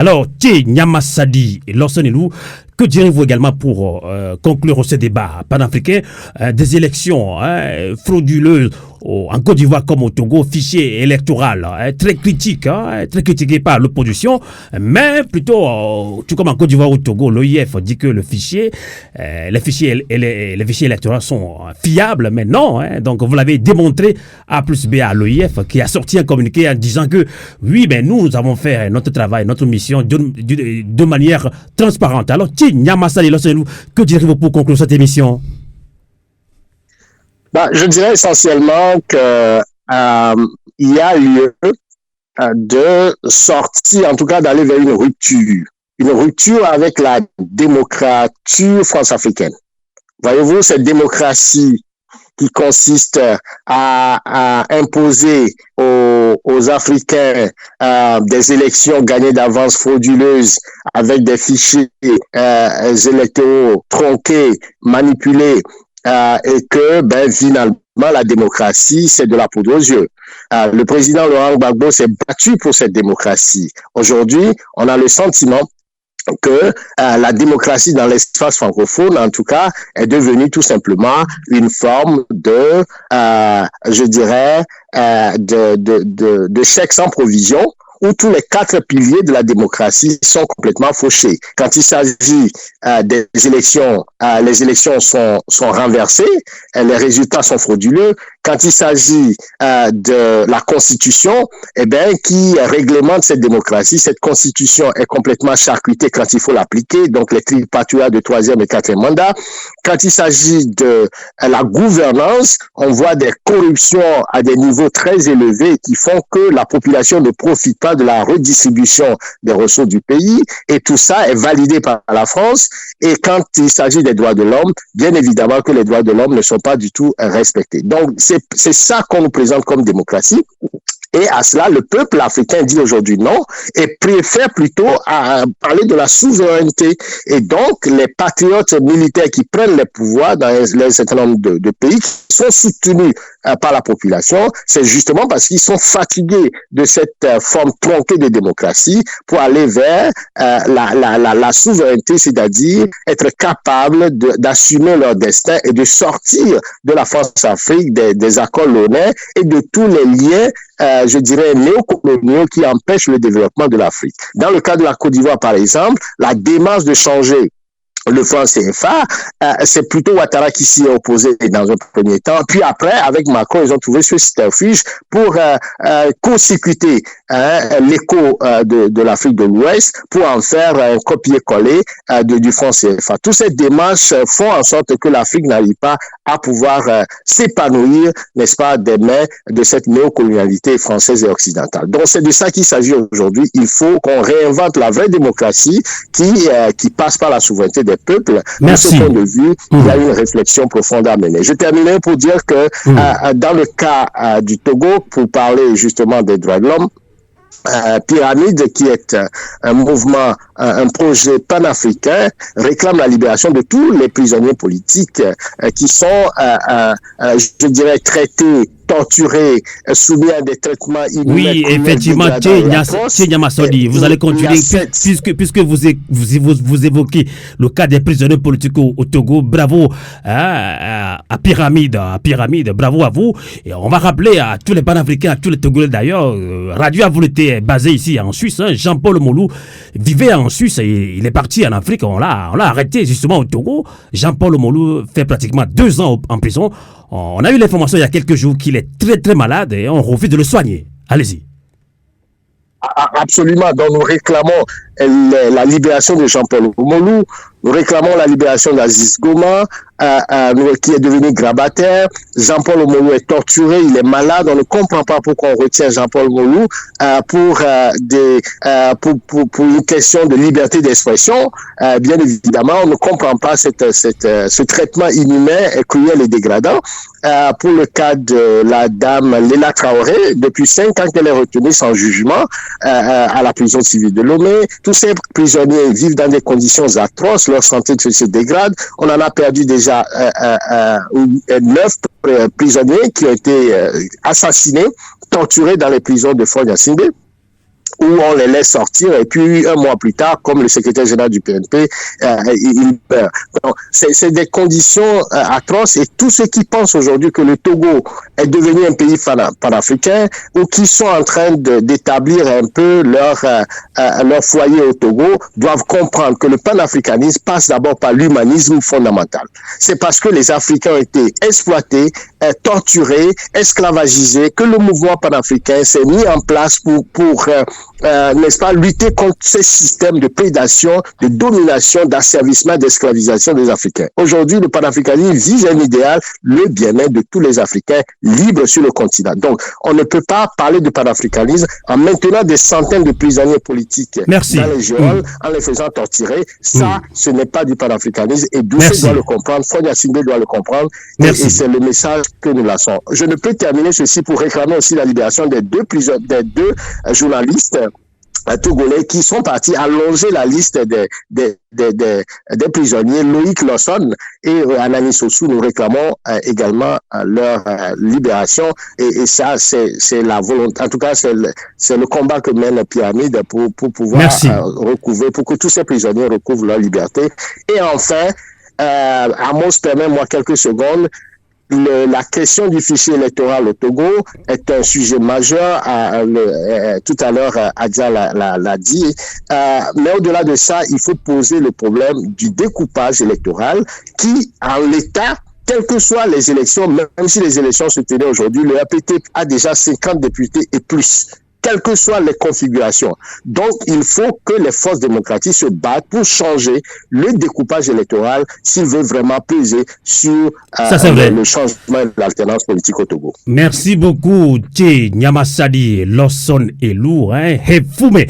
Alors, Thé Nyamassadi et Lorsenelou, que direz-vous également pour conclure ce débat panafricain des élections frauduleuses en Côte d'Ivoire comme au Togo, fichier électoral très critique, très critiqué par l'opposition, mais plutôt, tout comme en Côte d'Ivoire ou au Togo, l'OIF dit que les fichiers électoraux sont fiables, mais non. Donc vous l'avez démontré A plus B à l'OIF qui a sorti un communiqué en disant que oui, ben nous avons fait notre travail, notre mission de manière transparente. Alors, Nyamassali, que direz-vous pour conclure cette émission? Je dirais essentiellement que il y a lieu de sortir, en tout cas d'aller vers une rupture avec la démocrature france-africaine. Voyez-vous, cette démocratie qui consiste à imposer aux Africains des élections gagnées d'avance frauduleuses avec des fichiers électoraux tronqués, manipulés, et que finalement la démocratie c'est de la poudre aux yeux. Le président Laurent Gbagbo s'est battu pour cette démocratie. Aujourd'hui, on a le sentiment que la démocratie dans l'espace francophone, en tout cas, est devenue tout simplement une forme de, je dirais, de chèque sans provision, où tous les 4 piliers de la démocratie sont complètement fauchés. Quand il s'agit des élections, les élections sont renversées, les résultats sont frauduleux. Quand il s'agit de la Constitution, qui réglemente cette démocratie, cette Constitution est complètement charcutée quand il faut l'appliquer, donc les tripatouilles de 3e et 4e mandat. Quand il s'agit de la gouvernance, on voit des corruptions à des niveaux très élevés qui font que la population ne profite pas de la redistribution des ressources du pays, et tout ça est validé par la France. Et quand il s'agit des droits de l'homme, bien évidemment que les droits de l'homme ne sont pas du tout respectés. Donc c'est ça qu'on nous présente comme démocratie. Et à cela, le peuple africain dit aujourd'hui non et préfère plutôt parler de la souveraineté. Et donc, les patriotes militaires qui prennent les pouvoirs dans un certain nombre de pays qui sont soutenus par la population, c'est justement parce qu'ils sont fatigués de cette forme tronquée de démocratie pour aller vers la souveraineté, c'est-à-dire être capable d'assumer leur destin et de sortir de la France-Afrique, des accords launais et de tous les liens je dirais, néocoloniaux qui empêchent le développement de l'Afrique. Dans le cas de la Côte d'Ivoire, par exemple, la démarche de changer le franc CFA, c'est plutôt Ouattara qui s'y est opposé dans un premier temps. Puis après, avec Macron, ils ont trouvé ce subterfuge pour co-circuiter l'écho de l'Afrique de l'Ouest pour en faire un copier-coller du franc CFA. Toutes ces démarches font en sorte que l'Afrique n'arrive pas à pouvoir s'épanouir, n'est-ce pas, des mains de cette néocolonialité française et occidentale. Donc c'est de ça qu'il s'agit aujourd'hui. Il faut qu'on réinvente la vraie démocratie qui passe par la souveraineté des peuples. Merci. De ce point de vue, il y a une réflexion profonde à mener. Je terminerai pour dire que dans le cas du Togo, pour parler justement des droits de l'homme, Pyramide, qui est un mouvement, un projet panafricain, réclame la libération de tous les prisonniers politiques qui sont, je dirais, traités, torturés, soumis à des traitements inhumains. Oui, effectivement, Nyamassadi, vous allez continuer, puisque vous évoquez le cas des prisonniers politiques au Togo. Bravo à Pyramide, bravo à vous. Et on va rappeler à tous les Panafricains, à tous les Togolais d'ailleurs, Radio Avouleté basé ici en Suisse, Jean-Paul Molou vivait en Suisse et il est parti en Afrique, on l'a arrêté justement au Togo. Jean-Paul Molou fait pratiquement 2 ans en prison. On a eu l'information il y a quelques jours qu'il est très très malade et on refuse de le soigner. Allez-y. Absolument. Donc nous réclamons la libération de Jean-Paul Molou, nous réclamons la libération d'Aziz Goma, qui est devenu grabataire. Jean-Paul Molou est torturé, il est malade. On ne comprend pas pourquoi on retient Jean-Paul Molou pour une question de liberté d'expression. Bien évidemment, on ne comprend pas ce traitement inhumain, cruel et dégradant. Pour le cas de la dame Léla Traoré, depuis 5 ans qu'elle est retenue sans jugement à la prison civile de Lomé. Tous ces prisonniers vivent dans des conditions atroces, leur santé se dégrade. On en a perdu déjà 9 prisonniers qui ont été assassinés, torturés dans les prisons de Fort Gnassingbé. où on les laisse sortir et puis un mois plus tard, comme le secrétaire général du PNP, il meurt. Donc, c'est des conditions atroces et tous ceux qui pensent aujourd'hui que le Togo est devenu un pays panafricain ou qui sont en train d'établir un peu leur foyer au Togo doivent comprendre que le panafricanisme passe d'abord par l'humanisme fondamental. C'est parce que les Africains ont été exploités, torturés, esclavagisés, que le mouvement panafricain s'est mis en place pour n'est-ce pas, lutter contre ces systèmes de prédation, de domination, d'asservissement, d'esclavisation des Africains. Aujourd'hui, le panafricanisme vise un idéal, le bien-être de tous les Africains libres sur le continent. Donc, on ne peut pas parler de panafricanisme en maintenant des centaines de prisonniers politiques dans les geôles, en les faisant torturer. Ça, ce n'est pas du panafricanisme et Doucet doit le comprendre, Fonia Singbe doit le comprendre et c'est le message que nous lançons. Je ne peux terminer ceci pour réclamer aussi la libération des deux journalistes togolais qui sont partis allonger la liste des prisonniers. Loïc Lawson et Anani Sossou, nous réclamons également leur libération et ça c'est la volonté, en tout cas c'est le combat que mène Pyramide pour pouvoir recouvrer, pour que tous ces prisonniers recouvrent leur liberté. Et enfin, Amos, permets-moi quelques secondes. La question du fichier électoral au Togo est un sujet majeur. Tout à l'heure, Adja l'a dit. Mais au-delà de ça, il faut poser le problème du découpage électoral qui, en l'état, quelles que soient les élections, même si les élections se tenaient aujourd'hui, le APT a déjà 50 députés et plus, quelles que soient les configurations. Donc, il faut que les forces démocratiques se battent pour changer le découpage électoral s'ils veulent vraiment peser sur le changement de l'alternance politique au Togo. Merci beaucoup, Tché Nyamasadi, Lawson et Lou, Hefoume.